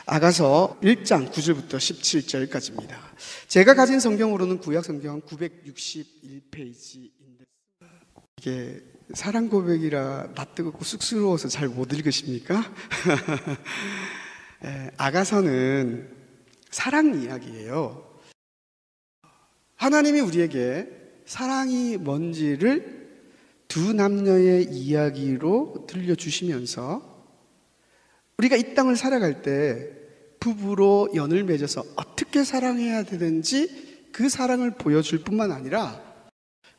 아가서 1장 9절부터 17절까지입니다. 제가 가진 성경으로는 구약 성경 961페이지인데 이게 사랑 고백이라 낯뜨겁고 쑥스러워서 잘 못 읽으십니까? 아가서는 사랑 이야기예요. 하나님이 우리에게 사랑이 뭔지를 두 남녀의 이야기로 들려주시면서 우리가 이 땅을 살아갈 때 부부로 연을 맺어서 어떻게 사랑해야 되는지 그 사랑을 보여줄 뿐만 아니라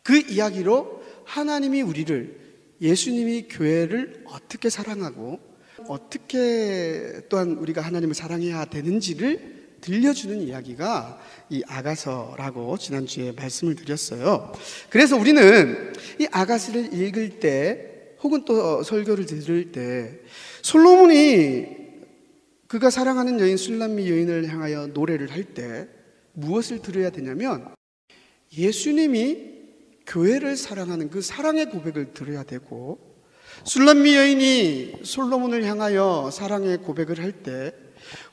그 이야기로 하나님이 우리를, 예수님이 교회를 어떻게 사랑하고 어떻게 또한 우리가 하나님을 사랑해야 되는지를 들려주는 이야기가 이 아가서라고 지난주에 말씀을 드렸어요. 그래서 우리는 이 아가서를 읽을 때 혹은 또 설교를 들을 때 솔로몬이 그가 사랑하는 여인 술람미 여인을 향하여 노래를 할 때 무엇을 들어야 되냐면 예수님이 교회를 사랑하는 그 사랑의 고백을 들어야 되고, 술람미 여인이 솔로몬을 향하여 사랑의 고백을 할 때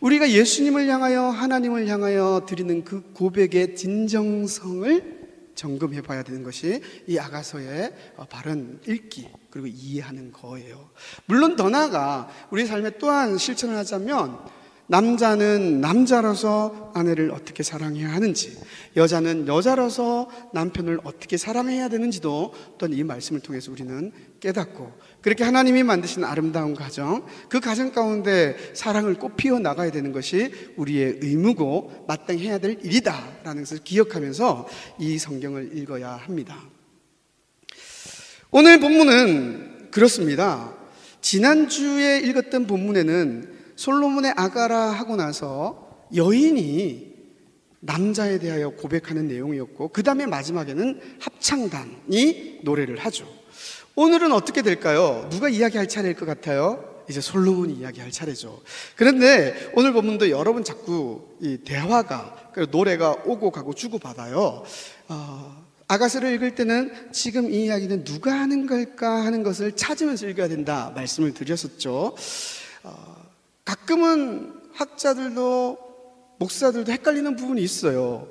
우리가 예수님을 향하여, 하나님을 향하여 드리는 그 고백의 진정성을 점검해 봐야 되는 것이 이 아가서의 바른 읽기 그리고 이해하는 거예요. 물론 더 나아가 우리 삶에 또한 실천을 하자면 남자는 남자로서 아내를 어떻게 사랑해야 하는지, 여자는 여자로서 남편을 어떻게 사랑해야 되는지도 또한 이 말씀을 통해서 우리는 깨닫고, 그렇게 하나님이 만드신 아름다운 가정, 그 가정 가운데 사랑을 꽃 피워 나가야 되는 것이 우리의 의무고 마땅히 해야 될 일이다라는 것을 기억하면서 이 성경을 읽어야 합니다. 오늘 본문은 그렇습니다. 지난주에 읽었던 본문에는 솔로몬의 아가라 하고 나서 여인이 남자에 대하여 고백하는 내용이었고, 그 다음에 마지막에는 합창단이 노래를 하죠. 오늘은 어떻게 될까요? 누가 이야기할 차례일 것 같아요? 이제 솔로몬이 이야기할 차례죠. 그런데 오늘 본문도 여러 번 자꾸 이 대화가, 노래가 오고 가고 주고받아요. 아가서를 읽을 때는 지금 이 이야기는 누가 하는 걸까 하는 것을 찾으면서 읽어야 된다 말씀을 드렸었죠. 가끔은 학자들도 목사들도 헷갈리는 부분이 있어요.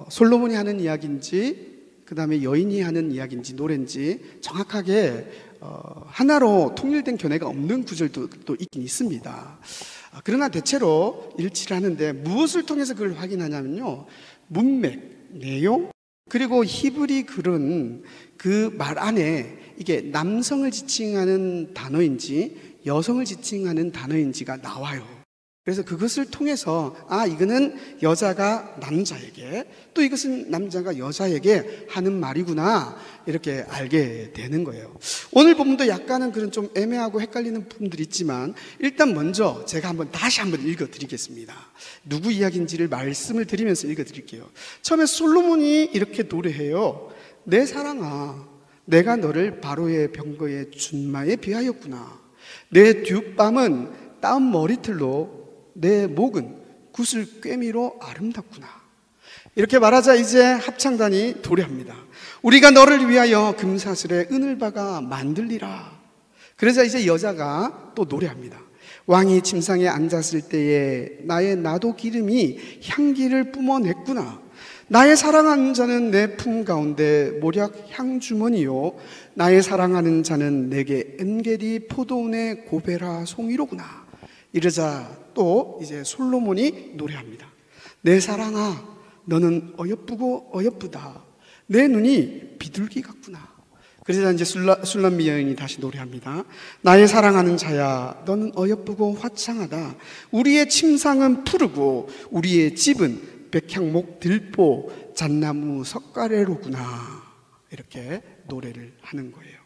솔로몬이 하는 이야기인지 그 다음에 여인이 하는 이야기인지 노래인지 정확하게 하나로 통일된 견해가 없는 구절도 또 있긴 있습니다. 그러나 대체로 일치를 하는데 무엇을 통해서 그걸 확인하냐면요, 문맥, 내용, 그리고 히브리 글은 그 말 안에 이게 남성을 지칭하는 단어인지 여성을 지칭하는 단어인지가 나와요. 그래서 그것을 통해서 이거는 여자가 남자에게, 또 이것은 남자가 여자에게 하는 말이구나 이렇게 알게 되는 거예요. 오늘 본문도 약간은 그런 좀 애매하고 헷갈리는 부분들이 있지만 일단 먼저 제가 다시 한번 읽어드리겠습니다. 누구 이야기인지를 말씀을 드리면서 읽어드릴게요. 처음에 솔로몬이 이렇게 노래해요. 내 사랑아, 내가 너를 바로의 병거의 준마에 비하였구나. 내 뒷밤은 따은 머리털로, 내 목은 구슬 꿰미로 아름답구나. 이렇게 말하자 이제 합창단이 노래합니다. 우리가 너를 위하여 금사슬에 은을박아 만들리라. 그러자 이제 여자가 또 노래합니다. 왕이 침상에 앉았을 때에 나의 나도 기름이 향기를 뿜어냈구나. 나의 사랑하는 자는 내 품 가운데 모략 향주머니요, 나의 사랑하는 자는 내게 엔게디 포도원의 고베라 송이로구나. 이러자 또 이제 솔로몬이 노래합니다. 내 사랑아, 너는 어여쁘고 어여쁘다. 내 눈이 비둘기 같구나. 그러자 이제 술람미 여인이 다시 노래합니다. 나의 사랑하는 자야, 너는 어여쁘고 화창하다. 우리의 침상은 푸르고 우리의 집은 백향목, 들보, 잣나무, 석가래로구나. 이렇게 노래를 하는 거예요.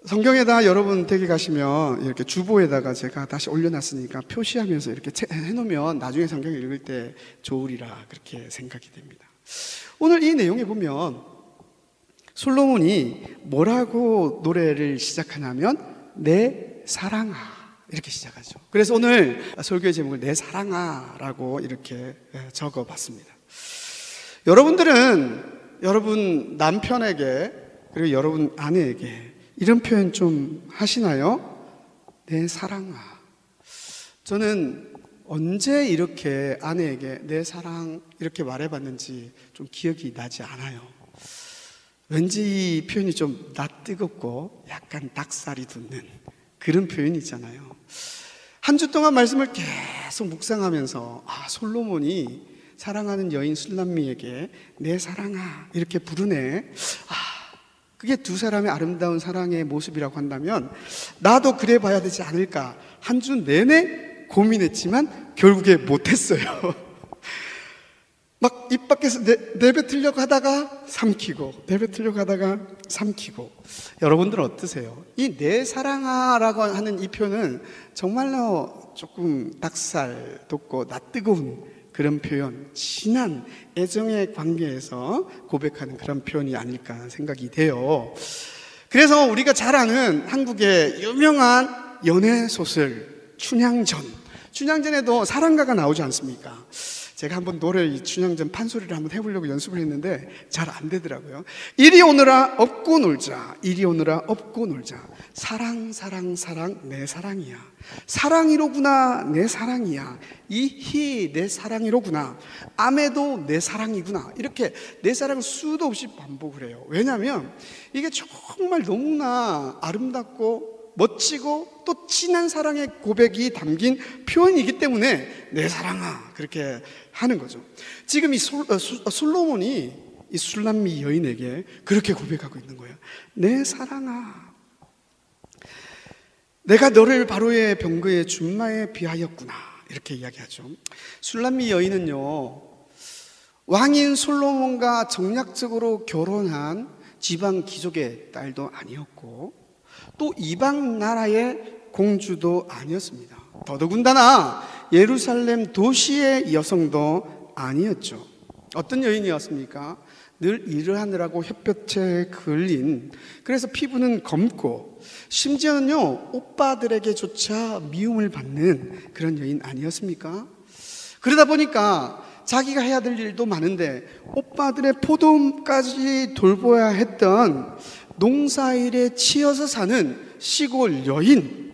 성경에다 여러분 댁에 가시면 이렇게 주보에다가 제가 다시 올려놨으니까 표시하면서 이렇게 해놓으면 나중에 성경 읽을 때 좋으리라 그렇게 생각이 됩니다. 오늘 이 내용에 보면 솔로몬이 뭐라고 노래를 시작하냐면 내 사랑아 이렇게 시작하죠. 그래서 오늘 설교의 제목을 내 사랑아라고 이렇게 적어봤습니다. 여러분들은 여러분 남편에게 그리고 여러분 아내에게 이런 표현 좀 하시나요? 내 사랑아. 저는 언제 이렇게 아내에게 내 사랑 이렇게 말해봤는지 좀 기억이 나지 않아요. 왠지 이 표현이 좀 낯뜨겁고 약간 닭살이 돋는 그런 표현이잖아요. 한 주 동안 말씀을 계속 묵상하면서 솔로몬이 사랑하는 여인 술람미에게 내 사랑아 이렇게 부르네. 그게 두 사람의 아름다운 사랑의 모습이라고 한다면 나도 그래 봐야 되지 않을까. 한 주 내내 고민했지만 결국에 못했어요. 막 입 밖에서 내뱉으려고 하다가 삼키고 내뱉으려고 하다가 삼키고. 여러분들은 어떠세요? 이 내 사랑아라고 하는 이 표현은 정말로 조금 닭살 돋고 낯뜨거운 그런 표현, 진한 애정의 관계에서 고백하는 그런 표현이 아닐까 생각이 돼요. 그래서 우리가 잘 아는 한국의 유명한 연애소설 춘향전에도 사랑가가 나오지 않습니까? 제가 한번 이 춘향전 판소리를 한번 해보려고 연습을 했는데 잘 안 되더라고요. 이리 오너라 업고 놀자, 이리 오너라 업고 놀자. 사랑 사랑 사랑 내 사랑이야. 사랑이로구나 내 사랑이야. 이히 내 사랑이로구나. 아메도 내 사랑이구나. 이렇게 내 사랑을 수도 없이 반복을 해요. 왜냐하면 이게 정말 너무나 아름답고 멋지고 또 진한 사랑의 고백이 담긴 표현이기 때문에 내 사랑아 그렇게 하는 거죠. 지금 이 솔로몬이 이 술람미 여인에게 그렇게 고백하고 있는 거예요. 내 사랑아, 내가 너를 바로의 병거의 준마에 비하였구나 이렇게 이야기하죠. 술람미 여인은요, 왕인 솔로몬과 정략적으로 결혼한 지방 귀족의 딸도 아니었고 또 이방 나라의 공주도 아니었습니다. 더더군다나 예루살렘 도시의 여성도 아니었죠. 어떤 여인이었습니까? 늘 일을 하느라고 햇볕에 걸린, 그래서 피부는 검고 심지어는요 오빠들에게조차 미움을 받는 그런 여인 아니었습니까? 그러다 보니까 자기가 해야 될 일도 많은데 오빠들의 포도까지 돌봐야 했던 농사일에 치여서 사는 시골 여인,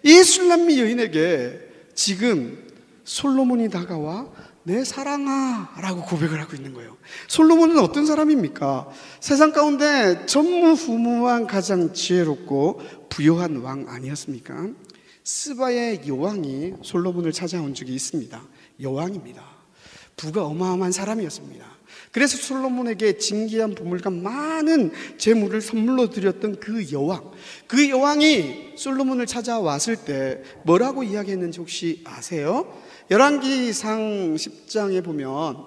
이 술람미 여인에게 지금 솔로몬이 다가와 내 사랑아 라고 고백을 하고 있는 거예요. 솔로몬은 어떤 사람입니까? 세상 가운데 전무후무한 가장 지혜롭고 부요한 왕 아니었습니까? 스바의 여왕이 솔로몬을 찾아온 적이 있습니다. 여왕입니다. 부가 어마어마한 사람이었습니다. 그래서 솔로몬에게 진귀한 보물과 많은 재물을 선물로 드렸던 그 여왕이 솔로몬을 찾아왔을 때 뭐라고 이야기했는지 혹시 아세요? 열왕기상 10장에 보면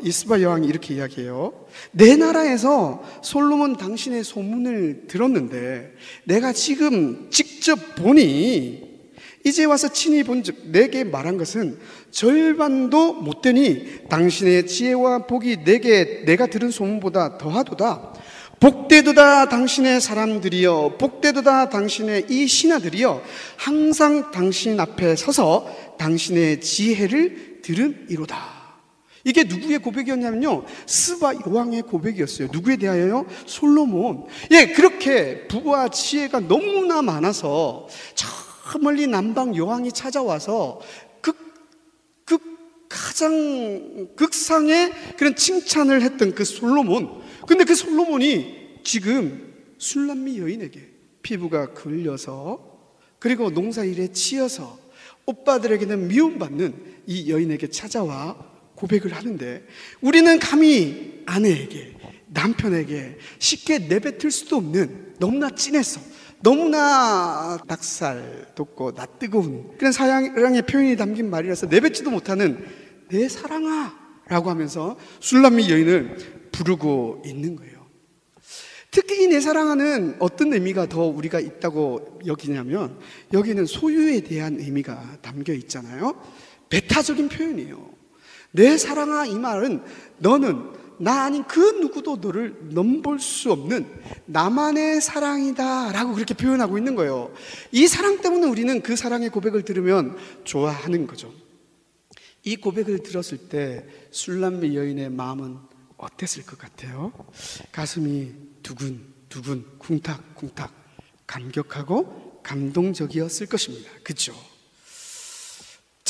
이스바 여왕이 이렇게 이야기해요. 내 나라에서 솔로몬 당신의 소문을 들었는데 내가 지금 직접 보니 이제 와서 친히 본즉 내게 말한 것은 절반도 못되니 당신의 지혜와 복이 내가 들은 소문보다 더하도다. 복되도다 당신의 사람들이여, 복되도다 당신의 이 신하들이여, 항상 당신 앞에 서서 당신의 지혜를 들으리로다. 이게 누구의 고백이었냐면요, 스바 여왕의 고백이었어요. 누구에 대하여요? 솔로몬. 그렇게 부와 지혜가 너무나 많아서 저 멀리 남방 여왕이 찾아와서 가장 극상의 그런 칭찬을 했던 그 솔로몬. 근데 그 솔로몬이 지금 술람미 여인에게 피부가 걸려서 그리고 농사일에 치여서 오빠들에게는 미움받는 이 여인에게 찾아와 고백을 하는데, 우리는 감히 아내에게, 남편에게 쉽게 내뱉을 수도 없는, 너무나 진해서 너무나 닭살 돋고 낯뜨거운 그런 사랑의 표현이 담긴 말이라서 내뱉지도 못하는 내 사랑아 라고 하면서 술람미 여인을 부르고 있는 거예요. 특히 이 내 사랑아는 어떤 의미가 더 우리가 있다고 여기냐면, 여기는 소유에 대한 의미가 담겨 있잖아요. 배타적인 표현이에요. 내 사랑아, 이 말은 너는 나 아닌 그 누구도 너를 넘볼 수 없는 나만의 사랑이다 라고 그렇게 표현하고 있는 거예요. 이 사랑 때문에 우리는 그 사랑의 고백을 들으면 좋아하는 거죠. 이 고백을 들었을 때 술람미 여인의 마음은 어땠을 것 같아요? 가슴이 두근두근 쿵탁쿵탁 감격하고 감동적이었을 것입니다. 그렇죠?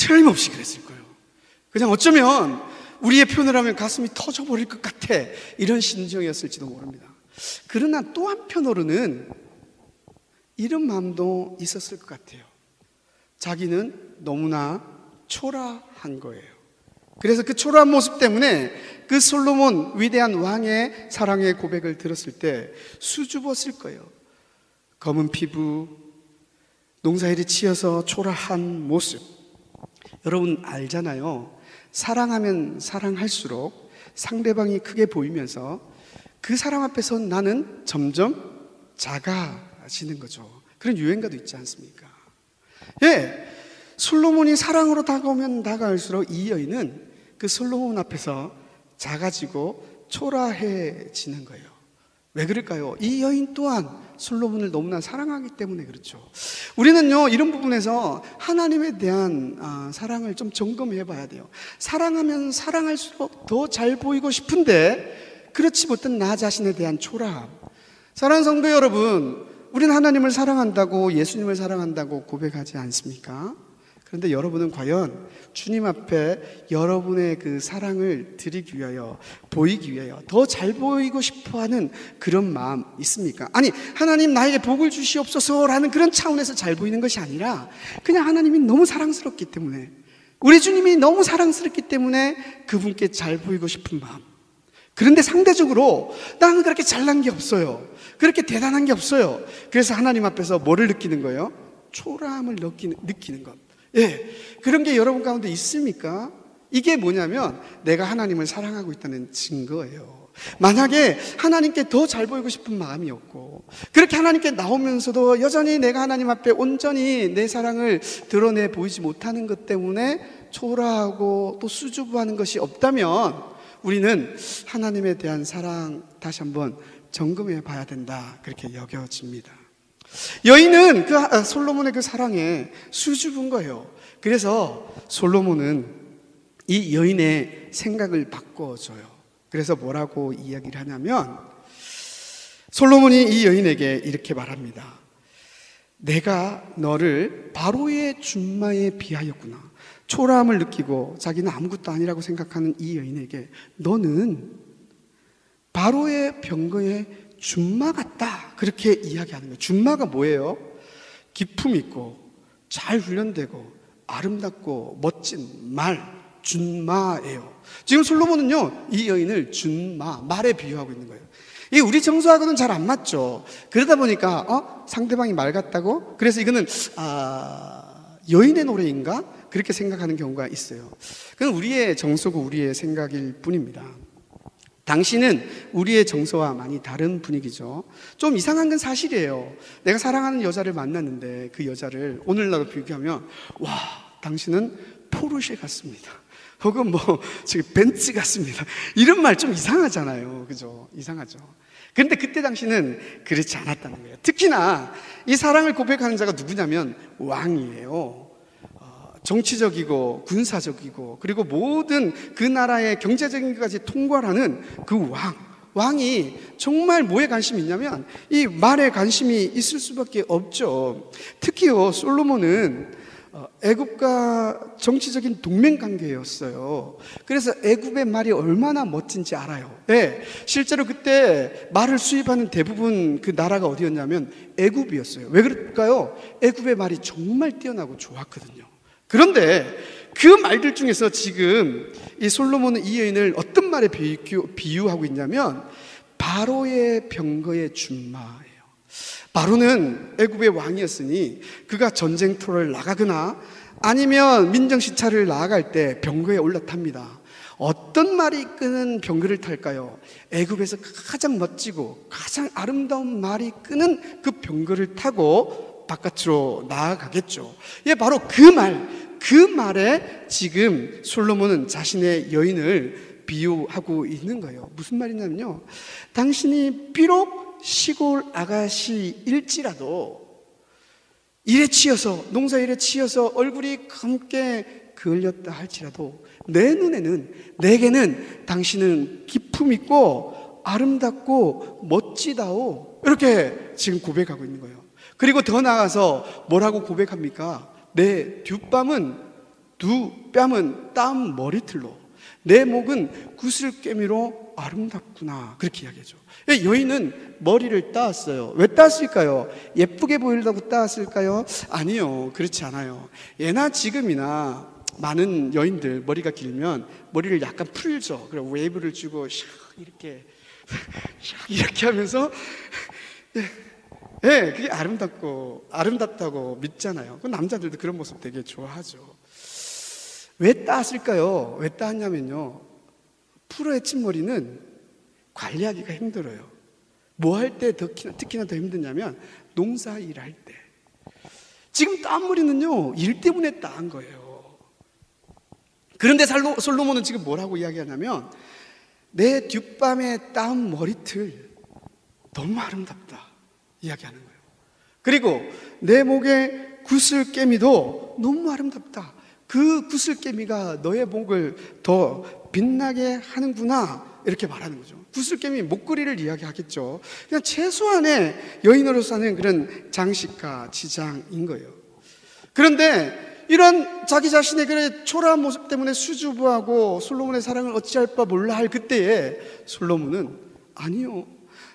틀림없이 그랬을 거예요. 그냥 어쩌면 우리의 표현을 하면 가슴이 터져버릴 것 같아, 이런 심정이었을지도 모릅니다. 그러나 또 한편으로는 이런 마음도 있었을 것 같아요. 자기는 너무나 초라한 거예요. 그래서 그 초라한 모습 때문에 그 솔로몬 위대한 왕의 사랑의 고백을 들었을 때 수줍었을 거예요. 검은 피부, 농사일에 치여서 초라한 모습. 여러분 알잖아요. 사랑하면 사랑할수록 상대방이 크게 보이면서 그 사람 앞에서 나는 점점 작아지는 거죠. 그런 유행가도 있지 않습니까? 예, 솔로몬이 사랑으로 다가오면 다가올수록 이 여인은 그 솔로몬 앞에서 작아지고 초라해지는 거예요. 왜 그럴까요? 이 여인 또한 솔로몬을 너무나 사랑하기 때문에 그렇죠. 우리는요, 이런 부분에서 하나님에 대한 사랑을 좀 점검해 봐야 돼요. 사랑하면 사랑할수록 더 잘 보이고 싶은데 그렇지 못한 나 자신에 대한 초라함. 사랑하는 성도 여러분, 우리는 하나님을 사랑한다고, 예수님을 사랑한다고 고백하지 않습니까? 그런데 여러분은 과연 주님 앞에 여러분의 그 사랑을 드리기 위하여, 보이기 위하여 더 잘 보이고 싶어하는 그런 마음 있습니까? 아니, 하나님 나에게 복을 주시옵소서라는 그런 차원에서 잘 보이는 것이 아니라 그냥 하나님이 너무 사랑스럽기 때문에, 우리 주님이 너무 사랑스럽기 때문에 그분께 잘 보이고 싶은 마음. 그런데 상대적으로 나는 그렇게 잘난 게 없어요. 그렇게 대단한 게 없어요. 그래서 하나님 앞에서 뭐를 느끼는 거예요? 초라함을 느끼는 것. 예, 그런 게 여러분 가운데 있습니까? 이게 뭐냐면 내가 하나님을 사랑하고 있다는 증거예요. 만약에 하나님께 더 잘 보이고 싶은 마음이 없고, 그렇게 하나님께 나오면서도 여전히 내가 하나님 앞에 온전히 내 사랑을 드러내 보이지 못하는 것 때문에 초라하고 또 수줍어하는 것이 없다면 우리는 하나님에 대한 사랑 다시 한번 점검해 봐야 된다, 그렇게 여겨집니다. 여인은 솔로몬의 그 사랑에 수줍은 거예요. 그래서 솔로몬은 이 여인의 생각을 바꿔줘요. 그래서 뭐라고 이야기를 하냐면, 솔로몬이 이 여인에게 이렇게 말합니다. 내가 너를 바로의 준마에 비하였구나. 초라함을 느끼고 자기는 아무것도 아니라고 생각하는 이 여인에게 너는 바로의 병거의 준마 같다, 그렇게 이야기하는 거예요. 준마가 뭐예요? 기품 있고 잘 훈련되고 아름답고 멋진 말, 준마예요. 지금 솔로몬은요, 이 여인을 준마, 말에 비유하고 있는 거예요. 이게 우리 정서하고는 잘 안 맞죠. 그러다 보니까 상대방이 말 같다고? 그래서 이거는 여인의 노래인가? 그렇게 생각하는 경우가 있어요. 그건 우리의 정서고 우리의 생각일 뿐입니다. 당신은 우리의 정서와 많이 다른 분위기죠. 좀 이상한 건 사실이에요. 내가 사랑하는 여자를 만났는데 그 여자를 오늘날로 비교하면, 와, 당신은 포르쉐 같습니다. 혹은 지금 벤츠 같습니다. 이런 말 좀 이상하잖아요. 그죠? 이상하죠. 그런데 그때 당시는 그렇지 않았다는 거예요. 특히나 이 사랑을 고백하는 자가 누구냐면 왕이에요. 정치적이고 군사적이고 그리고 모든 그 나라의 경제적인 것까지 통괄하는 그 왕이 정말 뭐에 관심이 있냐면 이 말에 관심이 있을 수밖에 없죠. 특히요, 솔로몬은 애굽과 정치적인 동맹관계였어요. 그래서 애굽의 말이 얼마나 멋진지 알아요. 네, 실제로 그때 말을 수입하는 대부분 그 나라가 어디였냐면 애굽이었어요. 왜 그럴까요? 애굽의 말이 정말 뛰어나고 좋았거든요. 그런데 그 말들 중에서 지금 이 솔로몬은 이 여인을 어떤 말에 비유하고 있냐면 바로의 병거의 준마예요. 바로는 애굽의 왕이었으니 그가 전쟁터를 나가거나 아니면 민정시찰을 나아갈 때 병거에 올라탑니다. 어떤 말이 이끄는 병거를 탈까요? 애굽에서 가장 멋지고 가장 아름다운 말이 끄는 그 병거를 타고 바깥으로 나아가겠죠. 예, 바로 그 말에 지금 솔로몬은 자신의 여인을 비유하고 있는 거예요. 무슨 말이냐면요, 당신이 비록 시골 아가씨일지라도 일에 치여서, 농사일에 치여서 얼굴이 검게 그을렸다 할지라도 내 눈에는, 내게는 당신은 기품 있고 아름답고 멋지다오, 이렇게 지금 고백하고 있는 거예요. 그리고 더 나아가서 뭐라고 고백합니까? 내 뒷밤은 두 뺨은 땀 머리틀로, 내 목은 구슬깨미로 아름답구나. 그렇게 이야기하죠. 여인은 머리를 따왔어요. 왜 따왔을까요? 예쁘게 보이려고 따왔을까요? 아니요, 그렇지 않아요. 예나 지금이나 많은 여인들 머리가 길면 머리를 약간 풀죠. 그리고 웨이브를 주고 샥 이렇게 샥 이렇게 하면서 그게 아름답다고 믿잖아요. 그 남자들도 그런 모습 되게 좋아하죠. 왜 따왔을까요? 왜 따왔냐면요, 풀어헤친 머리는 관리하기가 힘들어요. 뭐 할 때 특히나 더 힘드냐면 농사 일할 때. 지금 따은 머리는요, 일 때문에 따은 거예요. 그런데 솔로몬은 지금 뭐라고 이야기하냐면, 내 뒷밤에 따은 머리틀 너무 아름답다 이야기하는 거예요. 그리고 내 목에 구슬깨미도 너무 아름답다. 그 구슬깨미가 너의 목을 더 빛나게 하는구나, 이렇게 말하는 거죠. 구슬깨미, 목걸이를 이야기하겠죠. 그냥 최소한의 여인으로서 하는 그런 장식과 지장인 거예요. 그런데 이런 자기 자신의 그런 초라한 모습 때문에 수줍어하고 솔로몬의 사랑을 어찌할 바 몰라 할 그때에 솔로몬은, 아니요,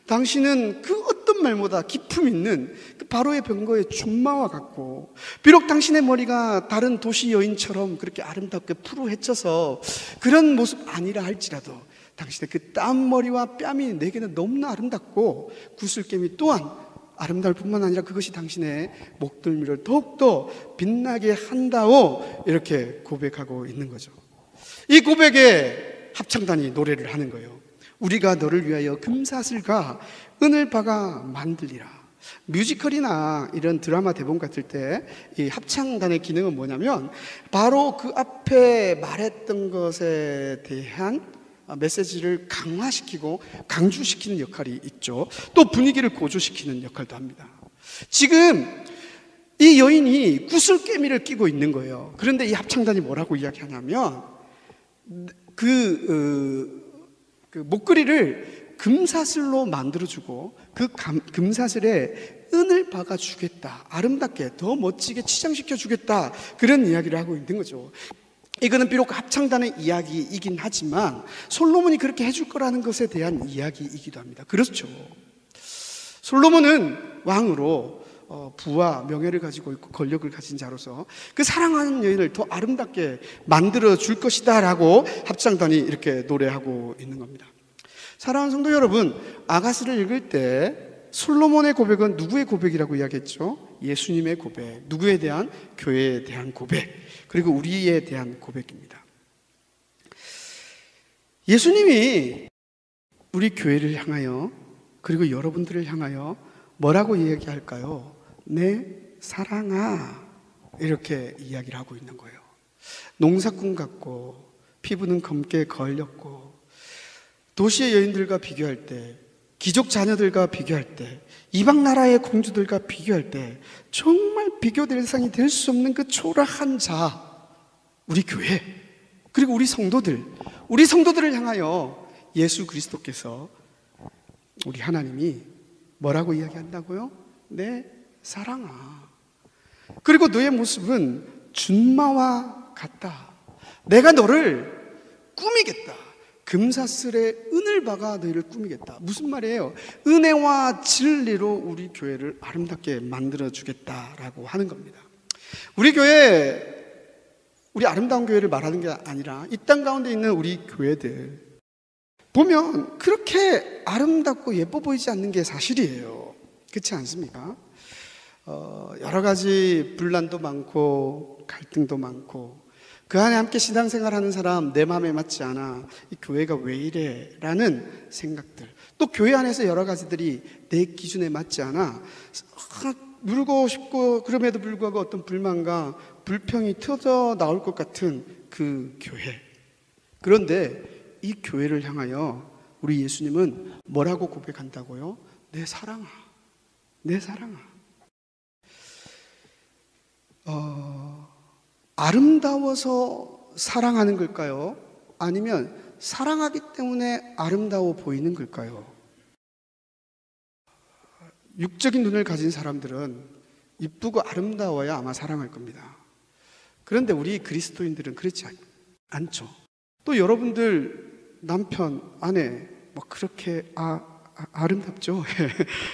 당신은 그 어떤 말보다 기품 있는 그 바로의 병거의 준마와 같고, 비록 당신의 머리가 다른 도시 여인처럼 그렇게 아름답게 푸르헤쳐서 그런 모습 아니라 할지라도 당신의 그 땀머리와 뺨이 내게는 너무나 아름답고, 구슬깨미 또한 아름다울 뿐만 아니라 그것이 당신의 목덜미를 더욱더 빛나게 한다고 이렇게 고백하고 있는 거죠. 이 고백에 합창단이 노래를 하는 거예요. 우리가 너를 위하여 금사슬과 은을박아 만들리라. 뮤지컬이나 이런 드라마 대본 같을 때 이 합창단의 기능은 뭐냐면, 바로 그 앞에 말했던 것에 대한 메시지를 강화시키고 강조시키는 역할이 있죠. 또 분위기를 고조시키는 역할도 합니다. 지금 이 여인이 구슬깨미를 끼고 있는 거예요. 그런데 이 합창단이 뭐라고 이야기하냐면, 그 목걸이를 금사슬로 만들어주고 그 금사슬에 은을 박아주겠다, 아름답게 더 멋지게 치장시켜주겠다, 그런 이야기를 하고 있는 거죠. 이거는 비록 합창단의 이야기이긴 하지만 솔로몬이 그렇게 해줄 거라는 것에 대한 이야기이기도 합니다. 그렇죠. 솔로몬은 왕으로 부와 명예를 가지고 있고 권력을 가진 자로서 그 사랑하는 여인을 더 아름답게 만들어 줄 것이다 라고 합창단이 이렇게 노래하고 있는 겁니다. 사랑하는 성도 여러분, 아가스를 읽을 때 솔로몬의 고백은 누구의 고백이라고 이야기했죠? 예수님의 고백, 누구에 대한? 교회에 대한 고백, 그리고 우리에 대한 고백입니다. 예수님이 우리 교회를 향하여, 그리고 여러분들을 향하여 뭐라고 이야기할까요? 내 사랑아, 이렇게 이야기를 하고 있는 거예요. 농사꾼 같고 피부는 검게 걸렸고 도시의 여인들과 비교할 때, 귀족 자녀들과 비교할 때, 이방 나라의 공주들과 비교할 때 정말 비교 대상이 될 수 없는 그 초라한 자, 우리 교회, 그리고 우리 성도들을 향하여 예수 그리스도께서, 우리 하나님이 뭐라고 이야기한다고요? 내 사랑아. 그리고 너의 모습은 준마와 같다. 내가 너를 꾸미겠다. 금사슬에 은을 박아 너희를 꾸미겠다. 무슨 말이에요? 은혜와 진리로 우리 교회를 아름답게 만들어주겠다라고 하는 겁니다. 우리 교회, 우리 아름다운 교회를 말하는 게 아니라 이 땅 가운데 있는 우리 교회들 보면 그렇게 아름답고 예뻐 보이지 않는 게 사실이에요. 그렇지 않습니까? 여러 가지 분란도 많고 갈등도 많고, 그 안에 함께 신앙생활하는 사람 내 마음에 맞지 않아, 이 교회가 왜 이래? 라는 생각들, 또 교회 안에서 여러 가지들이 내 기준에 맞지 않아 누르고 싶고, 그럼에도 불구하고 어떤 불만과 불평이 터져 나올 것 같은 그 교회. 그런데 이 교회를 향하여 우리 예수님은 뭐라고 고백한다고요? 내 사랑아, 내 사랑아. 아름다워서 사랑하는 걸까요? 아니면 사랑하기 때문에 아름다워 보이는 걸까요? 육적인 눈을 가진 사람들은 이쁘고 아름다워야 아마 사랑할 겁니다. 그런데 우리 그리스도인들은 그렇지 않죠. 또 여러분들 남편, 아내 뭐 그렇게 아름답죠.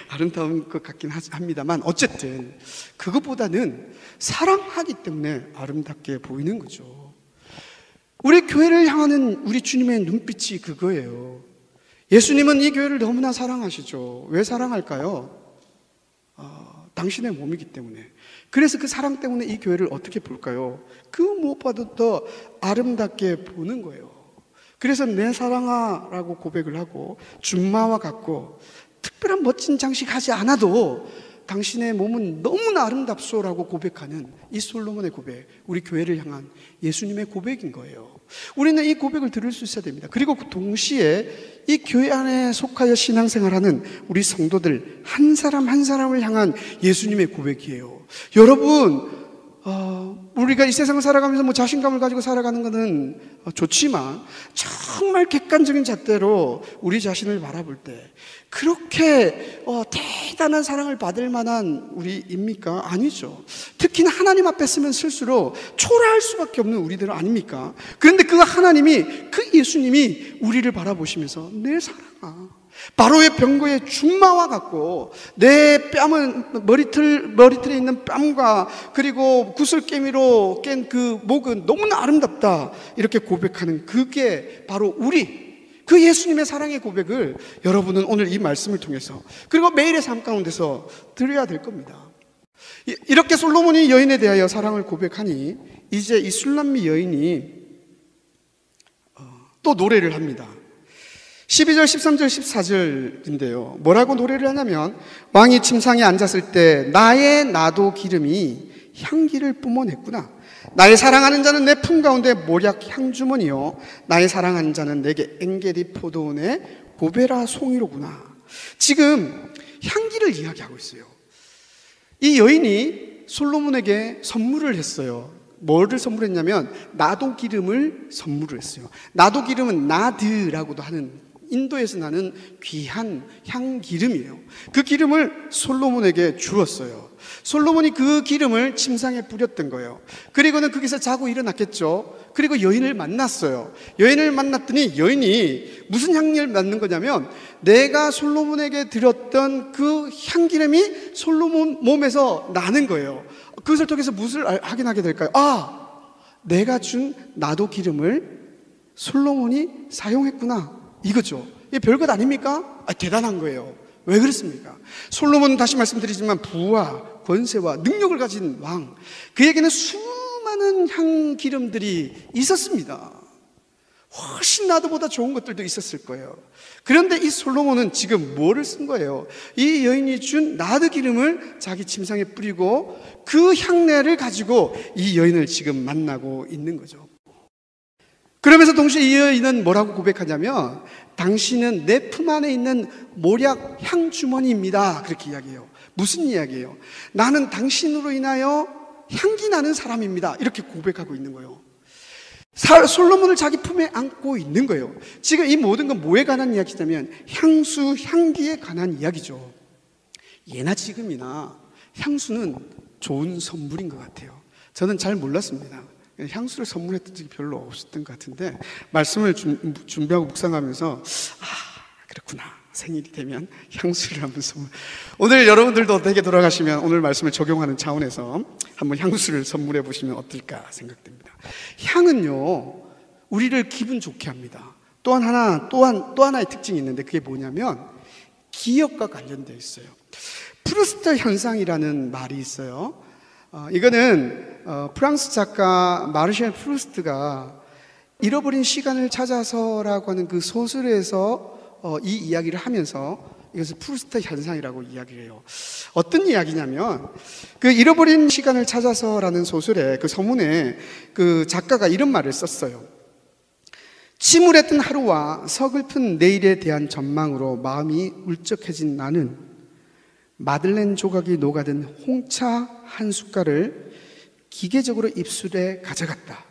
아름다운 것 같긴 합니다만 어쨌든 그것보다는 사랑하기 때문에 아름답게 보이는 거죠. 우리 교회를 향하는 우리 주님의 눈빛이 그거예요. 예수님은 이 교회를 너무나 사랑하시죠. 왜 사랑할까요? 당신의 몸이기 때문에. 그래서 그 사랑 때문에 이 교회를 어떻게 볼까요? 그 무엇보다도 더 아름답게 보는 거예요. 그래서 내 사랑아라고 고백을 하고 준마와 같고 특별한 멋진 장식하지 않아도 당신의 몸은 너무나 아름답소라고 고백하는 이 솔로몬의 고백, 우리 교회를 향한 예수님의 고백인 거예요. 우리는 이 고백을 들을 수 있어야 됩니다. 그리고 동시에 이 교회 안에 속하여 신앙생활하는 우리 성도들 한 사람 한 사람을 향한 예수님의 고백이에요. 여러분, 우리가 이 세상을 살아가면서 뭐 자신감을 가지고 살아가는 것은 좋지만 정말 객관적인 잣대로 우리 자신을 바라볼 때 그렇게 대단한 사랑을 받을 만한 우리입니까? 아니죠. 특히나 하나님 앞에 쓰면 쓸수록 초라할 수밖에 없는 우리들 아닙니까? 그런데 그 하나님이, 그 예수님이 우리를 바라보시면서 내 사랑아, 바로의 병거의 준마와 같고 내 뺨은 머리털에 있는 뺨과 그리고 구슬깨미로 깬 그 목은 너무나 아름답다, 이렇게 고백하는 그게 바로 그 예수님의 사랑의 고백을 여러분은 오늘 이 말씀을 통해서 그리고 매일의 삶 가운데서 드려야 될 겁니다. 이렇게 솔로몬이 여인에 대하여 사랑을 고백하니 이제 이 술람미 여인이 또 노래를 합니다. 12절, 13절, 14절인데요. 뭐라고 노래를 하냐면, 왕이 침상에 앉았을 때 나의 나도 기름이 향기를 뿜어냈구나. 나의 사랑하는 자는 내 품 가운데 모략 향주머니요, 나의 사랑하는 자는 내게 엥게리 포도원의 고베라 송이로구나. 지금 향기를 이야기하고 있어요. 이 여인이 솔로몬에게 선물을 했어요. 뭐를 선물했냐면 나도 기름을 선물을 했어요. 나도 기름은 나드라고도 하는 인도에서 나는 귀한 향기름이에요. 그 기름을 솔로몬에게 주었어요. 솔로몬이 그 기름을 침상에 뿌렸던 거예요. 그리고는 거기서 자고 일어났겠죠. 그리고 여인을 만났어요. 여인을 만났더니 여인이 무슨 향기를 맡는 거냐면 내가 솔로몬에게 드렸던 그 향기름이 솔로몬 몸에서 나는 거예요. 그것을 통해서 무엇을 확인하게 될까요? 내가 준 나도 기름을 솔로몬이 사용했구나, 이거죠. 이게 별것 아닙니까? 대단한 거예요. 왜 그렇습니까? 솔로몬은 다시 말씀드리지만 부와 권세와 능력을 가진 왕, 그에게는 수많은 향기름들이 있었습니다. 훨씬 나도보다 좋은 것들도 있었을 거예요. 그런데 이 솔로몬은 지금 뭐를 쓴 거예요? 이 여인이 준 나드 기름을 자기 침상에 뿌리고 그 향내를 가지고 이 여인을 지금 만나고 있는 거죠. 그러면서 동시에 이 여인은 뭐라고 고백하냐면 당신은 내 품 안에 있는 모략 향주머니입니다, 그렇게 이야기해요. 무슨 이야기예요? 나는 당신으로 인하여 향기 나는 사람입니다, 이렇게 고백하고 있는 거예요. 솔로몬을 자기 품에 안고 있는 거예요. 지금 이 모든 건 뭐에 관한 이야기냐면 향수, 향기에 관한 이야기죠. 예나 지금이나 향수는 좋은 선물인 것 같아요. 저는 잘 몰랐습니다. 향수를 선물했던 적이 별로 없었던 것 같은데 말씀을 준비하고 묵상하면서 그렇구나, 생일이 되면 향수를 한번 선물. 오늘 여러분들도 댁에 돌아가시면 오늘 말씀을 적용하는 차원에서 한번 향수를 선물해 보시면 어떨까 생각됩니다. 향은요, 우리를 기분 좋게 합니다. 또 하나의 특징이 있는데 그게 뭐냐면 기억과 관련되어 있어요. 프루스트 현상이라는 말이 있어요. 이거는 프랑스 작가 마르셀 프루스트가 잃어버린 시간을 찾아서라고 하는 그 소설에서 이 이야기를 하면서 이것을 프루스트 현상이라고 이야기를 해요. 어떤 이야기냐면 그 잃어버린 시간을 찾아서라는 소설에 그 서문에 그 작가가 이런 말을 썼어요. 침울했던 하루와 서글픈 내일에 대한 전망으로 마음이 울적해진 나는 마들렌 조각이 녹아든 홍차 한 숟갈을 기계적으로 입술에 가져갔다.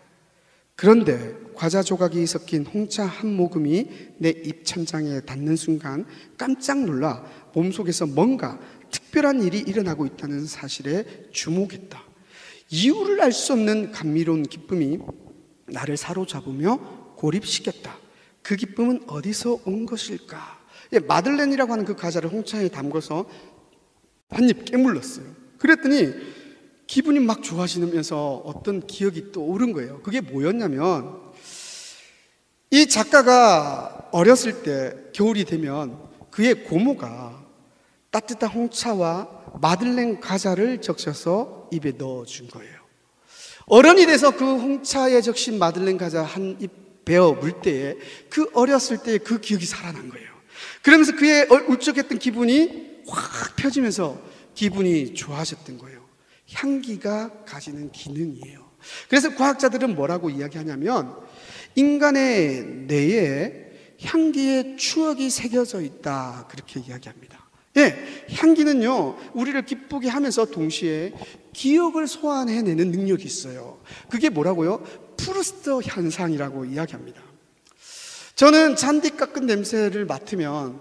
그런데 과자 조각이 섞인 홍차 한 모금이 내 입천장에 닿는 순간 깜짝 놀라 몸속에서 뭔가 특별한 일이 일어나고 있다는 사실에 주목했다. 이유를 알 수 없는 감미로운 기쁨이 나를 사로잡으며 고립시켰다. 그 기쁨은 어디서 온 것일까? 마들렌이라고 하는 그 과자를 홍차에 담궈서 한 입 깨물렀어요. 그랬더니 기분이 막 좋아지면서 어떤 기억이 또 오른 거예요. 그게 뭐였냐면, 이 작가가 어렸을 때 겨울이 되면 그의 고모가 따뜻한 홍차와 마들렌 과자를 적셔서 입에 넣어준 거예요. 어른이 돼서 그 홍차에 적신 마들렌 과자 한 입 베어 물 때에 그 어렸을 때의 그 기억이 살아난 거예요. 그러면서 그의 울적했던 기분이 확 펴지면서 기분이 좋아졌던 거예요. 향기가 가지는 기능이에요. 그래서 과학자들은 뭐라고 이야기하냐면, 인간의 뇌에 향기의 추억이 새겨져 있다, 그렇게 이야기합니다. 향기는요, 우리를 기쁘게 하면서 동시에 기억을 소환해내는 능력이 있어요. 그게 뭐라고요? 프루스트 현상이라고 이야기합니다. 저는 잔디 깎은 냄새를 맡으면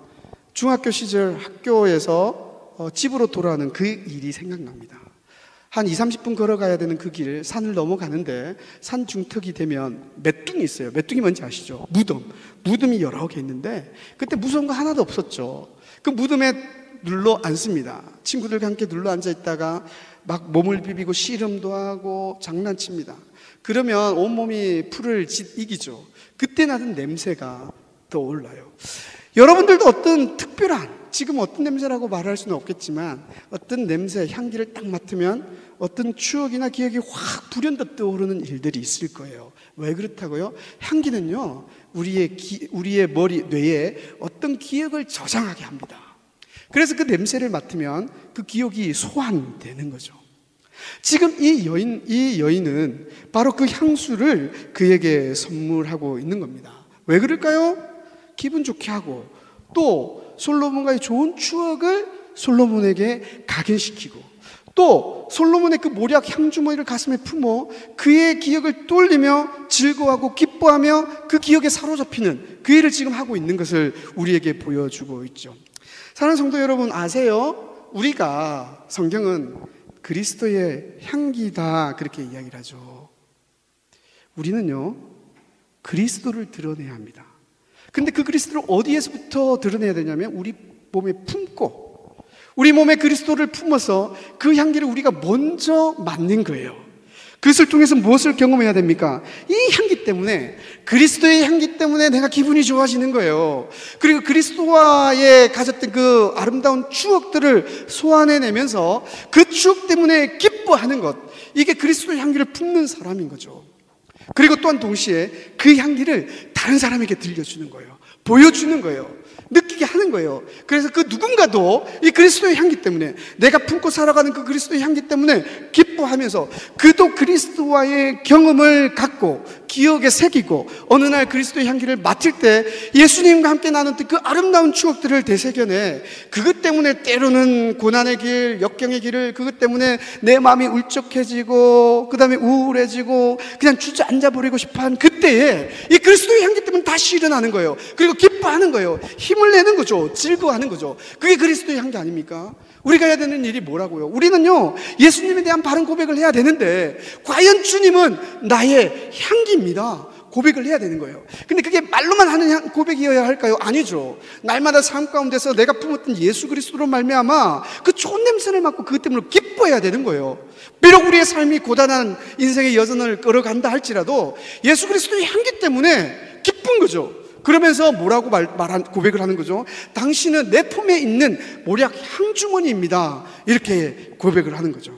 중학교 시절 학교에서 집으로 돌아오는 그 일이 생각납니다. 한 20-30분 걸어가야 되는 그 길, 산을 넘어가는데 산 중턱이 되면 메뚜기 있어요. 메뚜기 뭔지 아시죠? 무덤이 여러 개 있는데 그때 무서운 거 하나도 없었죠. 그 무덤에 눌러 앉습니다. 친구들과 함께 눌러 앉아 있다가 막 몸을 비비고 씨름도 하고 장난칩니다. 그러면 온몸이 풀을 이기죠. 그때 나는 냄새가 떠올라요. 여러분들도 어떤 특별한, 지금 어떤 냄새라고 말할 수는 없겠지만 어떤 냄새, 향기를 딱 맡으면 어떤 추억이나 기억이 확 불현듯 떠오르는 일들이 있을 거예요. 왜 그렇다고요? 향기는요, 우리의 뇌에 어떤 기억을 저장하게 합니다. 그래서 그 냄새를 맡으면 그 기억이 소환되는 거죠. 지금 이 여인은 바로 그 향수를 그에게 선물하고 있는 겁니다. 왜 그럴까요? 기분 좋게 하고, 또 솔로몬과의 좋은 추억을 솔로몬에게 각인시키고, 또 솔로몬의 그 모략 향주머니를 가슴에 품어 그의 기억을 떠올리며 즐거워하고 기뻐하며 그 기억에 사로잡히는 그 일을 지금 하고 있는 것을 우리에게 보여주고 있죠. 사랑하는 성도 여러분, 아세요? 우리가, 성경은 그리스도의 향기다, 그렇게 이야기를 하죠. 우리는요, 그리스도를 드러내야 합니다. 근데 그 그리스도를 어디에서부터 드러내야 되냐면 우리 몸에 품고, 우리 몸에 그리스도를 품어서 그 향기를 우리가 먼저 맡는 거예요. 그것을 통해서 무엇을 경험해야 됩니까? 이 향기 때문에, 그리스도의 향기 때문에 내가 기분이 좋아지는 거예요. 그리고 그리스도와의 가졌던 그 아름다운 추억들을 소환해내면서 그 추억 때문에 기뻐하는 것, 이게 그리스도의 향기를 품는 사람인 거죠. 그리고 또한 동시에 그 향기를 다른 사람에게 들려주는 거예요. 보여주는 거예요. 느끼게 하는 거예요. 그래서 그 누군가도 이 그리스도의 향기 때문에, 내가 품고 살아가는 그 그리스도의 향기 때문에 기뻐하면서 그도 그리스도와의 경험을 갖고 기억에 새기고 어느 날 그리스도의 향기를 맡을 때 예수님과 함께 나눴던 그 아름다운 추억들을 되새겨내, 그것 때문에 때로는 고난의 길, 역경의 길을, 그것 때문에 내 마음이 울적해지고 그 다음에 우울해지고 그냥 주저앉아 버리고 싶어한 그때에 이 그리스도의 향기 때문에 다시 일어나는 거예요. 그리고 기뻐하는 거예요. 힘을 내는 거죠. 즐거워하는 거죠. 그게 그리스도의 향기 아닙니까? 우리가 해야 되는 일이 뭐라고요? 우리는요, 예수님에 대한 바른 고백을 해야 되는데, 과연 주님은 나의 향기입니다, 고백을 해야 되는 거예요. 근데 그게 말로만 하는 고백이어야 할까요? 아니죠. 날마다 삶 가운데서 내가 품었던 예수 그리스도로 말미암아 그 좋은 냄새를 맡고 그것 때문에 기뻐해야 되는 거예요. 비록 우리의 삶이 고단한 인생의 여정을 걸어간다 할지라도 예수 그리스도의 향기 때문에 기쁜 거죠. 그러면서 뭐라고 고백을 하는 거죠? 당신은 내 품에 있는 모략 향주머니입니다, 이렇게 고백을 하는 거죠.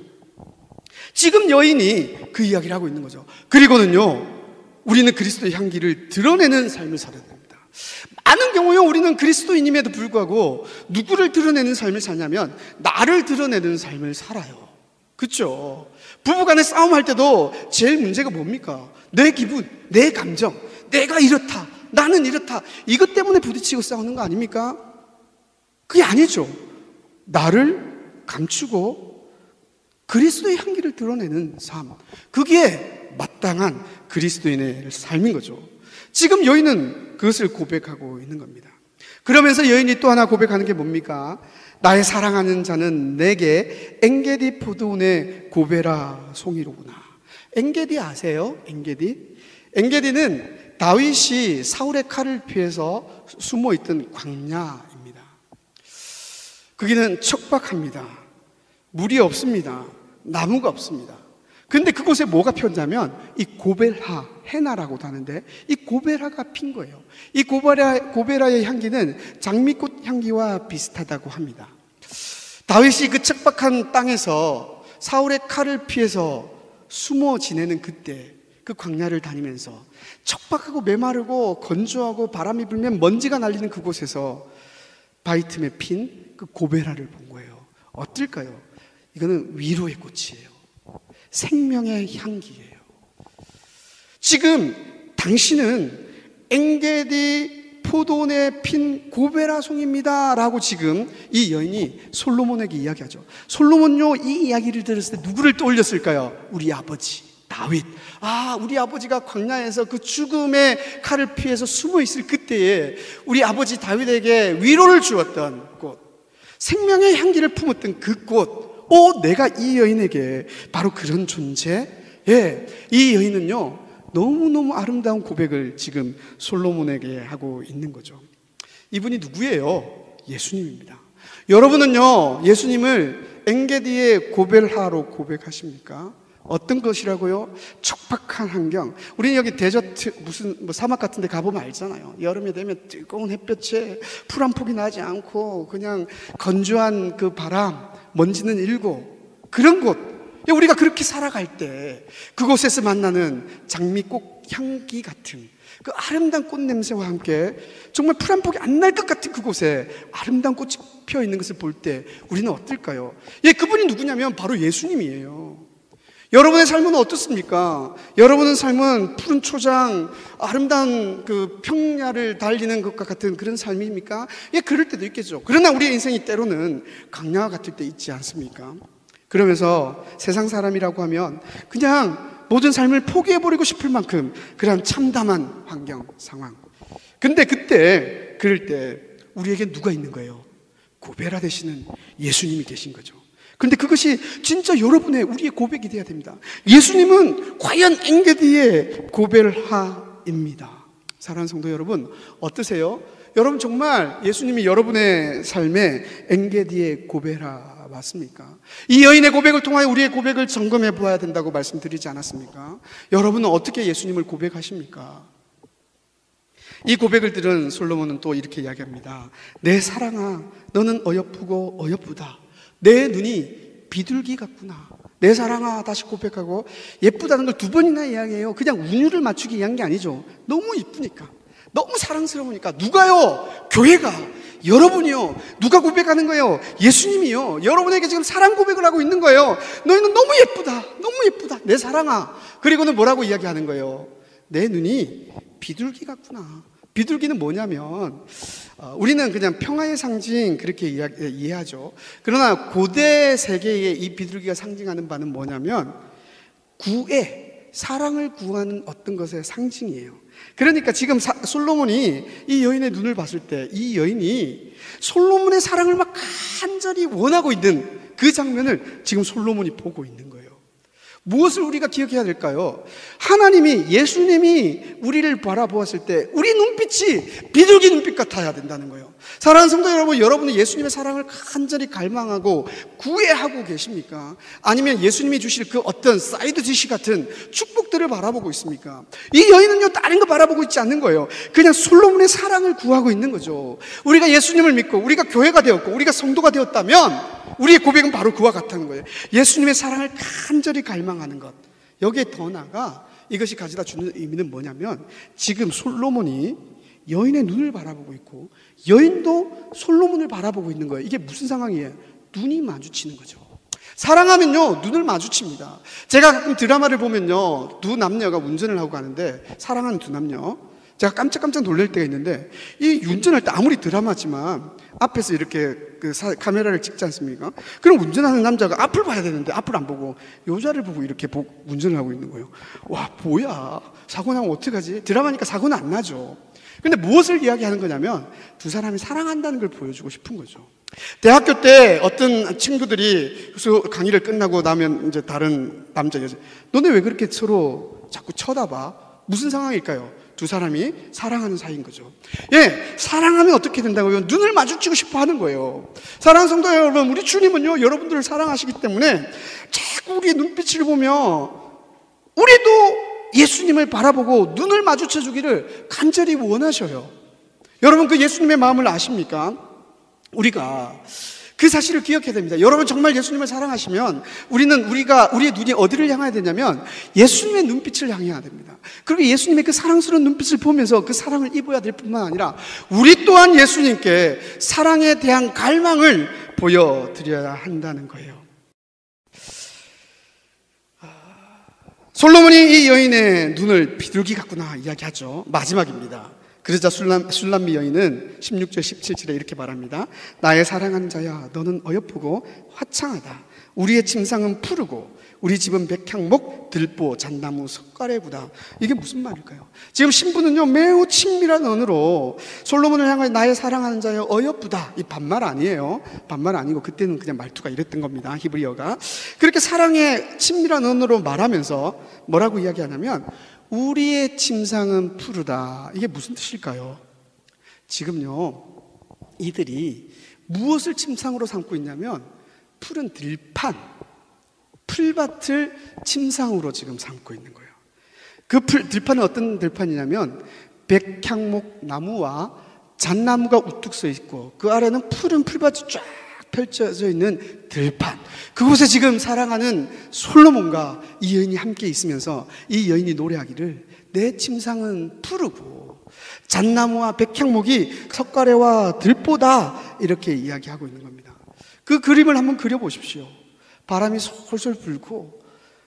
지금 여인이 그 이야기를 하고 있는 거죠. 그리고는요, 우리는 그리스도의 향기를 드러내는 삶을 살아야 됩니다. 많은 경우요, 우리는 그리스도인임에도 불구하고 누구를 드러내는 삶을 사냐면 나를 드러내는 삶을 살아요. 그렇죠? 부부간에 싸움할 때도 제일 문제가 뭡니까? 내 기분, 내 감정, 내가 이렇다, 나는 이렇다, 이것 때문에 부딪히고 싸우는 거 아닙니까? 그게 아니죠. 나를 감추고 그리스도의 향기를 드러내는 삶, 그게 마땅한 그리스도인의 삶인 거죠. 지금 여인은 그것을 고백하고 있는 겁니다. 그러면서 여인이 또 하나 고백하는 게 뭡니까? 나의 사랑하는 자는 내게 엔게디 포도원의 고베라 송이로구나. 엔게디 아세요? 엔게디는 다윗이 사울의 칼을 피해서 숨어있던 광야입니다. 거기는 척박합니다. 물이 없습니다. 나무가 없습니다. 근데 그곳에 뭐가 폈냐면 이 고벨하, 헤나라고도 하는데 이 고벨하가 핀 거예요. 이 고벨하의 향기는 장미꽃 향기와 비슷하다고 합니다. 다윗이 그 척박한 땅에서 사울의 칼을 피해서 숨어 지내는 그때, 그 광야를 다니면서 척박하고 메마르고 건조하고 바람이 불면 먼지가 날리는 그곳에서 바위 틈에 핀 그 고벨하를 본 거예요. 어떨까요? 이거는 위로의 꽃이에요. 생명의 향기예요. 지금 당신은 엔게디 포도원에 핀 고베라 송입니다 라고 지금 이 여인이 솔로몬에게 이야기하죠. 솔로몬요, 이 이야기를 들었을 때 누구를 떠올렸을까요? 우리 아버지 다윗. 우리 아버지가 광야에서 그 죽음의 칼을 피해서 숨어 있을 그때에 우리 아버지 다윗에게 위로를 주었던 꽃, 생명의 향기를 품었던 그 꽃. 내가 이 여인에게 바로 그런 존재? 이 여인은요, 너무너무 아름다운 고백을 지금 솔로몬에게 하고 있는 거죠. 이분이 누구예요? 예수님입니다. 여러분은요, 예수님을 엔게디의 고벨하로 고백하십니까? 어떤 것이라고요? 척박한 환경. 우리는 여기 데저트 무슨 사막 같은 데 가보면 알잖아요. 여름에 되면 뜨거운 햇볕에 풀 한 폭이 나지 않고 그냥 건조한 그 바람, 먼지는 일고 그런 곳. 우리가 그렇게 살아갈 때 그곳에서 만나는 장미꽃 향기 같은 그 아름다운 꽃 냄새와 함께 정말 풀 한 폭이 안 날 것 같은 그곳에 아름다운 꽃이 피어 있는 것을 볼 때 우리는 어떨까요? 그분이 누구냐면 바로 예수님이에요. 여러분의 삶은 어떻습니까? 여러분의 삶은 푸른 초장, 아름다운 그 평야를 달리는 것과 같은 그런 삶입니까? 그럴 때도 있겠죠. 그러나 우리의 인생이 때로는 강야와 같을 때 있지 않습니까? 그러면서 세상 사람이라고 하면 그냥 모든 삶을 포기해버리고 싶을 만큼 그런 참담한 환경, 상황. 근데 그럴 때 우리에게 누가 있는 거예요? 고베라 되시는 예수님이 계신 거죠. 그런데 그것이 진짜 우리의 고백이 되어야 됩니다. 예수님은 과연 엔게디의 고벨하입니다. 사랑하는 성도 여러분, 어떠세요? 여러분 정말 예수님이 여러분의 삶에 엔게디의 고벨하 맞습니까? 이 여인의 고백을 통하여 우리의 고백을 점검해 보아야 된다고 말씀드리지 않았습니까? 여러분은 어떻게 예수님을 고백하십니까? 이 고백을 들은 솔로몬은 또 이렇게 이야기합니다. 내 사랑아, 너는 어여쁘고 어여쁘다. 내 눈이 비둘기 같구나. 내 사랑아, 다시 고백하고 예쁘다는 걸 2번이나 이야기해요. 그냥 운율을 맞추기 위한 게 아니죠. 너무 이쁘니까, 너무 사랑스러우니까. 누가요? 교회가, 여러분이요. 누가 고백하는 거예요? 예수님이요. 여러분에게 지금 사랑 고백을 하고 있는 거예요. 너희는 너무 예쁘다, 너무 예쁘다, 내 사랑아. 그리고는 뭐라고 이야기하는 거예요? 내 눈이 비둘기 같구나. 비둘기는 뭐냐면 우리는 그냥 평화의 상징 그렇게 이해하죠. 그러나 고대 세계의 이 비둘기가 상징하는 바는 뭐냐면 사랑을 구하는 어떤 것의 상징이에요. 그러니까 지금 솔로몬이 이 여인의 눈을 봤을 때 이 여인이 솔로몬의 사랑을 막 간절히 원하고 있는 그 장면을 지금 솔로몬이 보고 있는 거예요. 무엇을 우리가 기억해야 될까요? 하나님이, 예수님이 우리를 바라보았을 때 우리 눈빛이 비둘기 눈빛 같아야 된다는 거예요. 사랑하는 성도 여러분, 여러분은 예수님의 사랑을 간절히 갈망하고 구애하고 계십니까? 아니면 예수님이 주실 그 어떤 사이드 디시 같은 축복들을 바라보고 있습니까? 이 여인은요, 다른 거 바라보고 있지 않는 거예요. 그냥 솔로몬의 사랑을 구하고 있는 거죠. 우리가 예수님을 믿고 우리가 교회가 되었고 우리가 성도가 되었다면 우리의 고백은 바로 그와 같다는 거예요. 예수님의 사랑을 간절히 갈망하는 것. 여기에 더 나아가 이것이 가져다 주는 의미는 뭐냐면 지금 솔로몬이 여인의 눈을 바라보고 있고 여인도 솔로몬을 바라보고 있는 거예요. 이게 무슨 상황이에요? 눈이 마주치는 거죠. 사랑하면요, 눈을 마주칩니다. 제가 가끔 드라마를 보면요, 두 남녀가 운전을 하고 가는데, 사랑하는 두 남녀, 제가 깜짝깜짝 놀랄 때가 있는데, 이 운전할 때 아무리 드라마지만 앞에서 이렇게 카메라를 찍지 않습니까? 그럼 운전하는 남자가 앞을 봐야 되는데 앞을 안 보고 여자를 보고 이렇게 운전을 하고 있는 거예요. 와, 뭐야, 사고 나면 어떡하지? 드라마니까 사고는 안 나죠. 근데 무엇을 이야기하는 거냐면 두 사람이 사랑한다는 걸 보여주고 싶은 거죠. 대학교 때 어떤 친구들이 강의를 끝나고 나면 이제 다른 남자 여자, 너네 왜 그렇게 서로 자꾸 쳐다봐? 무슨 상황일까요? 두 사람이 사랑하는 사이인 거죠. 예, 사랑하면 어떻게 된다고요? 눈을 마주치고 싶어 하는 거예요. 사랑하는 성도 여러분, 우리 주님은요, 여러분들을 사랑하시기 때문에 자꾸 우리의 눈빛을 보며 우리도 예수님을 바라보고 눈을 마주쳐 주기를 간절히 원하셔요. 여러분, 그 예수님의 마음을 아십니까? 우리가 그 사실을 기억해야 됩니다. 여러분, 정말 예수님을 사랑하시면 우리의 눈이 어디를 향해야 되냐면 예수님의 눈빛을 향해야 됩니다. 그리고 예수님의 그 사랑스러운 눈빛을 보면서 그 사랑을 입어야 될 뿐만 아니라 우리 또한 예수님께 사랑에 대한 갈망을 보여드려야 한다는 거예요. 솔로몬이 이 여인의 눈을 비둘기 같구나 이야기하죠. 마지막입니다. 그러자 술람미 여인은 16절 17절에 이렇게 말합니다. 나의 사랑하는 자야, 너는 어여쁘고 화창하다. 우리의 침상은 푸르고 우리 집은 백향목, 들보, 잣나무, 석가래구다. 이게 무슨 말일까요? 지금 신부는요, 매우 친밀한 언어로 솔로몬을 향하여 나의 사랑하는 자여 어여쁘다. 이 반말 아니에요. 반말 아니고 그때는 그냥 말투가 이랬던 겁니다. 히브리어가. 그렇게 사랑의 친밀한 언어로 말하면서 뭐라고 이야기하냐면 우리의 침상은 푸르다. 이게 무슨 뜻일까요? 지금요, 이들이 무엇을 침상으로 삼고 있냐면 푸른 들판, 풀밭을 침상으로 지금 삼고 있는 거예요. 그 들판은 어떤 들판이냐면 백향목 나무와 잣나무가 우뚝 서 있고 그 아래는 푸른 풀밭이 쫙 펼쳐져 있는 들판. 그곳에 지금 사랑하는 솔로몬과 이 여인이 함께 있으면서 이 여인이 노래하기를 내 침상은 푸르고 잣나무와 백향목이 석가래와 들보다 이렇게 이야기하고 있는 겁니다. 그 그림을 한번 그려보십시오. 바람이 솔솔 불고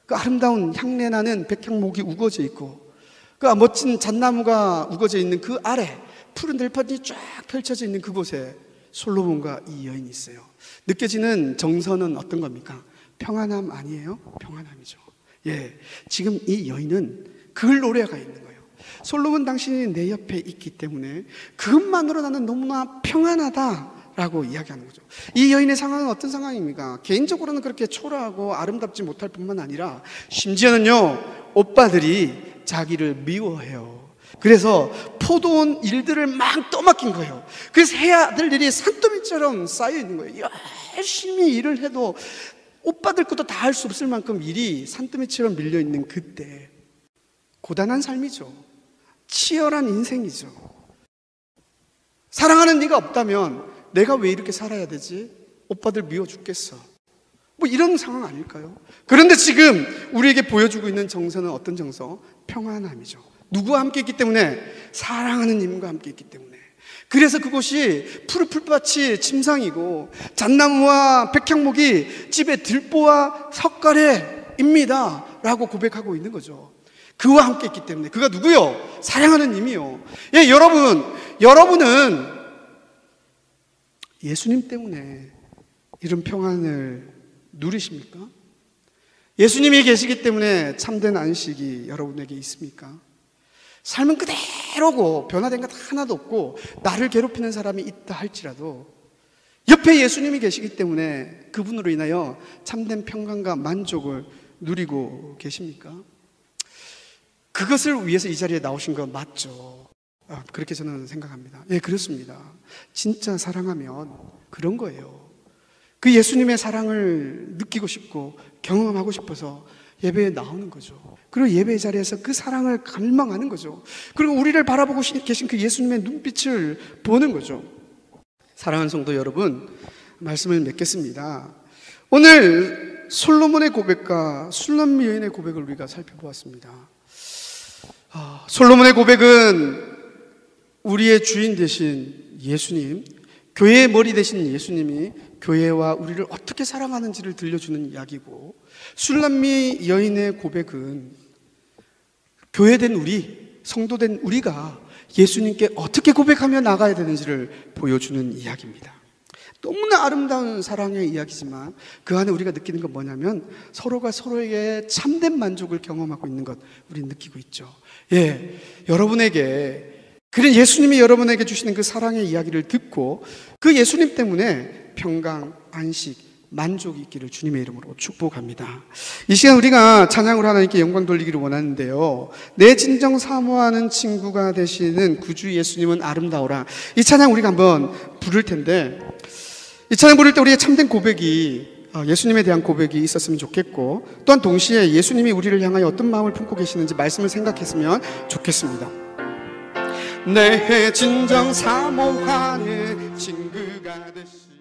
그 아름다운 향내나는 백향목이 우거져 있고 그 멋진 잣나무가 우거져 있는 그 아래 푸른 들판이 쫙 펼쳐져 있는 그곳에 솔로몬과 이 여인이 있어요. 느껴지는 정서는 어떤 겁니까? 평안함 아니에요? 평안함이죠. 예, 지금 이 여인은 그걸 노래가 있는 거예요. 솔로몬, 당신이 내 옆에 있기 때문에 그것만으로 나는 너무나 평안하다라고 이야기하는 거죠. 이 여인의 상황은 어떤 상황입니까? 개인적으로는 그렇게 초라하고 아름답지 못할 뿐만 아니라 심지어는요, 오빠들이 자기를 미워해요. 그래서 포도원 일들을 막 떠맡긴 거예요. 그래서 해야 될 일이 산더미처럼 쌓여 있는 거예요. 열심히 일을 해도 오빠들 것도 다 할 수 없을 만큼 일이 산더미처럼 밀려 있는 그때 고단한 삶이죠. 치열한 인생이죠. 사랑하는 네가 없다면 내가 왜 이렇게 살아야 되지? 오빠들 미워 죽겠어. 뭐 이런 상황 아닐까요? 그런데 지금 우리에게 보여주고 있는 정서는 어떤 정서? 평안함이죠. 누구와 함께 있기 때문에? 사랑하는 님과 함께 있기 때문에. 그래서 그곳이 푸른 풀밭이 침상이고 잣나무와 백향목이 집의 들보와 석가래입니다 라고 고백하고 있는 거죠. 그와 함께 있기 때문에. 그가 누구요? 사랑하는 님이요. 예, 여러분은 예수님 때문에 이런 평안을 누리십니까? 예수님이 계시기 때문에 참된 안식이 여러분에게 있습니까? 삶은 그대로고 변화된 것 하나도 없고 나를 괴롭히는 사람이 있다 할지라도 옆에 예수님이 계시기 때문에 그분으로 인하여 참된 평강과 만족을 누리고 계십니까? 그것을 위해서 이 자리에 나오신 건 맞죠. 그렇게 저는 생각합니다. 예, 그렇습니다. 진짜 사랑하면 그런 거예요. 그 예수님의 사랑을 느끼고 싶고 경험하고 싶어서 예배에 나오는 거죠. 그리고 예배 자리에서 그 사랑을 갈망하는 거죠. 그리고 우리를 바라보고 계신 그 예수님의 눈빛을 보는 거죠. 사랑하는 성도 여러분, 말씀을 맺겠습니다. 오늘 솔로몬의 고백과 술람미 여인의 고백을 우리가 살펴보았습니다. 솔로몬의 고백은 우리의 주인 되신 예수님, 교회의 머리 되신 예수님이 교회와 우리를 어떻게 사랑하는지를 들려주는 이야기고, 술람미 여인의 고백은 교회된 우리, 성도된 우리가 예수님께 어떻게 고백하며 나가야 되는지를 보여주는 이야기입니다. 너무나 아름다운 사랑의 이야기지만 그 안에 우리가 느끼는 건 뭐냐면 서로가 서로에게 참된 만족을 경험하고 있는 것 우리는 느끼고 있죠. 예, 여러분에게 그런 예수님이 여러분에게 주시는 그 사랑의 이야기를 듣고 그 예수님 때문에 평강, 안식, 만족이 있기를 주님의 이름으로 축복합니다. 이 시간 우리가 찬양으로 하나님께 영광 돌리기를 원하는데요, 내 진정 사모하는 친구가 되시는 구주 예수님은 아름다워라, 이 찬양 우리가 한번 부를 텐데, 이 찬양 부를 때 우리의 참된 고백이, 예수님에 대한 고백이 있었으면 좋겠고, 또한 동시에 예수님이 우리를 향하여 어떤 마음을 품고 계시는지 말씀을 생각했으면 좋겠습니다. 내 진정 사모하는 친구가 되시